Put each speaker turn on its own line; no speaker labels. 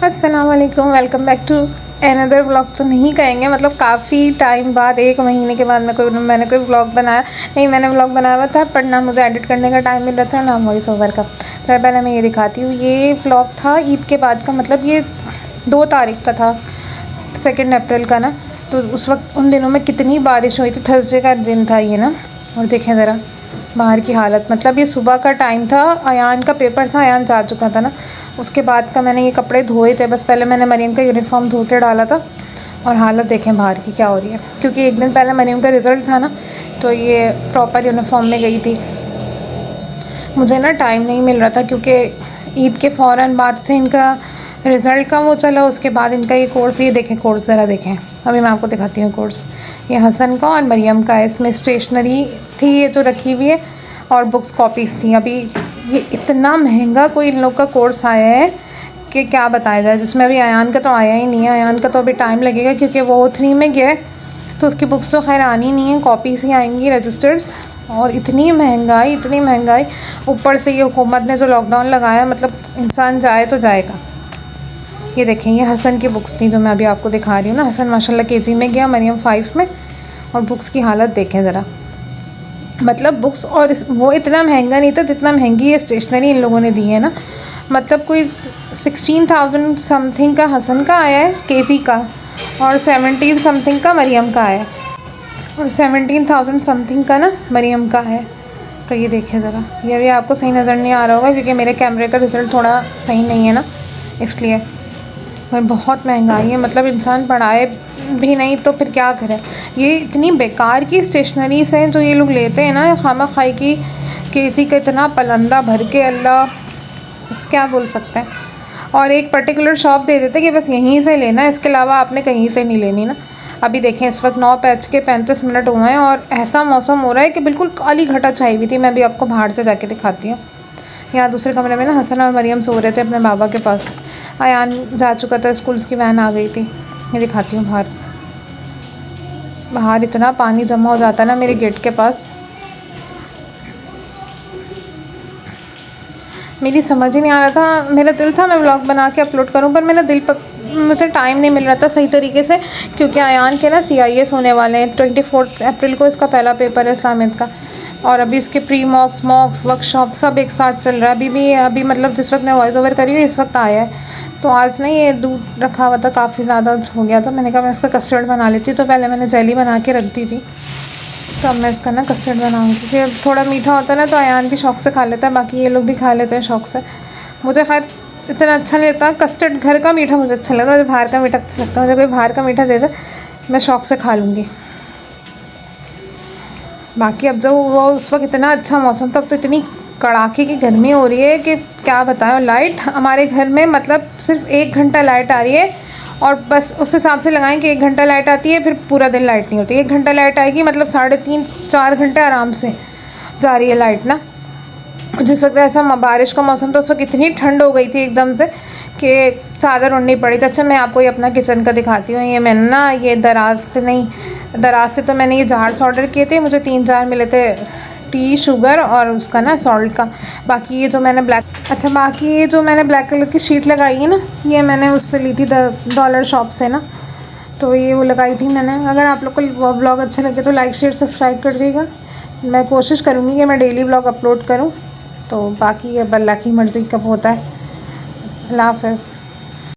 अस्सलाम वालेकुम, welcome back to another vlog. तो नहीं कहेंगे, मतलब काफ़ी टाइम बाद, 1 महीने के बाद मैंने कोई व्लॉग बनाया नहीं। मैंने व्लॉग बनाया हुआ था पर ना मुझे एडिट करने का टाइम मिल रहा था ना वॉइस ओवर का। तो पहले मैं ये दिखाती हूँ। ये व्लॉग था ईद के बाद का, मतलब ये 2 तारीख का था, 2 अप्रैल का ना। तो उस वक्त उन दिनों में कितनी बारिश हुई थी। थर्सडे का दिन था ये ना। और देखें ज़रा बाहर की हालत, मतलब ये सुबह का टाइम था, अयान का पेपर था, अयान जा चुका था ना। उसके बाद का मैंने ये कपड़े धोए थे, बस पहले मैंने मरीम का यूनिफॉर्म धो के डाला था। और हालत देखें बाहर की क्या हो रही है, क्योंकि एक दिन पहले मरीम का रिज़ल्ट था ना, तो ये प्रॉपर यूनिफॉर्म में गई थी। मुझे ना टाइम नहीं मिल रहा था, क्योंकि ईद के फ़ौरन बाद से इनका रिज़ल्ट का वो चला। उसके बाद इनका ये कोर्स, ये देखें कोर्स ज़रा देखें, अभी मैं आपको दिखाती हूँ कोर्स। ये हसन का और मरियम का है। इसमें स्टेशनरी थी ये जो रखी हुई है, और बुक्स कॉपीज़ थी। अभी ये इतना महंगा कोई इन लोग का कोर्स आया है कि क्या बताया जाए। जिसमें अभी अयान का तो आया ही नहीं है। अयान का तो अभी टाइम लगेगा, क्योंकि वो 3 में गया है, तो उसकी बुक्स तो खैर आनी नहीं है, कॉपीज़ ही आएंगी, रजिस्टर्स। और इतनी महंगाई, ऊपर से ये हुकूमत ने जो लॉकडाउन लगाया, मतलब इंसान जाए तो जाएगा। ये देखें, ये हसन की बुक्स थी जो मैं अभी आपको दिखा रही हूँ ना। हसन माशाल्लाह KG में गया, मरियम 5 में। और बुक्स की हालत देखें ज़रा, मतलब बुक्स, और वो इतना महंगा नहीं था जितना महंगी ये स्टेशनरी इन लोगों ने दी है ना। मतलब कोई 16,000 समथिंग का हसन का आया है KG का, और 17 समथिंग का मरियम का आया है, और 17,000 समथिंग का ना मरियम का है। तो ये देखें ज़रा, ये भी आपको सही नज़र नहीं आ रहा होगा, क्योंकि मेरे कैमरे का रिज़ल्ट थोड़ा सही नहीं है ना, इसलिए। और बहुत महंगाई है, मतलब इंसान पढ़ाए भी नहीं तो फिर क्या करे। ये इतनी बेकार की स्टेशनरीज हैं जो ये लोग लेते हैं ना, खामा खाई की। KG का इतना पलंदा भर के, अल्लाह बस क्या बोल सकते हैं। और एक पर्टिकुलर शॉप दे देते कि बस यहीं से लेना है, इसके अलावा आपने कहीं से नहीं लेनी ना। अभी देखें, इस वक्त 9:35 हुए हैं, और ऐसा मौसम हो रहा है कि बिल्कुल काली घटा छाई हुई थी। मैं अभी आपको बाहर से जाके दिखाती हूँ। यहाँ दूसरे कमरे में ना हसन और मरियम सो रहे थे अपने बाबा के पास। अयान जा चुका था स्कूल, उसकी वैन आ गई थी। मैं दिखाती हूँ बाहर। बाहर इतना पानी जमा हो जाता है ना मेरे गेट के पास, मेरी समझ ही नहीं आ रहा था। मेरा दिल था मैं व्लॉग बना के अपलोड करूं, पर मुझे टाइम नहीं मिल रहा था सही तरीके से, क्योंकि अयान के ना CIS होने वाले हैं। 24 अप्रैल को इसका पहला पेपर है इस्लामियत का, और अभी इसके प्री मॉक्स वर्कशॉप सब एक साथ चल रहा है। अभी मतलब जिस वक्त मैं वॉइस ओवर कर रही हूँ इस वक्त आया है। तो आज ना ये दूध रखा हुआ था, काफ़ी ज़्यादा हो गया था। मैंने कहा मैं इसका कस्टर्ड बना लेती हूँ, तो पहले मैंने जेली बना के रख दी थी, तो अब मैं इसका ना कस्टर्ड बनाऊँगी, क्योंकि थोड़ा मीठा होता है ना, तो अयान भी शौक़ से खा लेता है, बाकी ये लोग भी खा लेते हैं शौक़ से। मुझे खैर इतना अच्छा नहीं लगता कस्टर्ड, घर का मीठा मुझे अच्छा लगता है, मुझे बाहर का मीठा अच्छा लगता है। मुझे कोई बाहर का मीठा दे दे, मैं शौक़ से खा लूँगी। बाकी अब जब वो उस वक्त इतना अच्छा मौसम था, अब तो इतनी कड़ाके की गर्मी हो रही है कि क्या बताएं। लाइट हमारे घर में मतलब सिर्फ 1 घंटा लाइट आ रही है, और बस उस हिसाब से लगाएं कि 1 घंटा लाइट आती है, फिर पूरा दिन लाइट नहीं होती। 1 घंटा लाइट आएगी, मतलब 3.5-4 घंटे आराम से जा रही है लाइट ना। जिस वक्त ऐसा बारिश का मौसम था, उस वक्त इतनी ठंड हो गई थी एकदम से कि चादर ओढ़नी पड़ी थी। अच्छा, मैं आपको ये अपना किचन का दिखाती हूँ। ये मैंने ना ये दराज से तो मैंने ये जार्स ऑर्डर किए थे। मुझे 3 जार मिले थे, टी, शुगर और उसका ना सॉल्ट का। बाकी ये जो मैंने ब्लैक कलर की शीट लगाई है ना, ये मैंने उससे ली थी डॉलर शॉप से ना। तो ये वो लगाई थी मैंने। अगर आप लोग को वो ब्लॉग अच्छे लगे तो लाइक शेयर सब्सक्राइब कर दीजिएगा। मैं कोशिश करूँगी कि मैं डेली ब्लॉग अपलोड करूँ। तो बाकी अब अल्लाह की मर्ज़ी कब होता है। अल्लाह हाफ़िज़।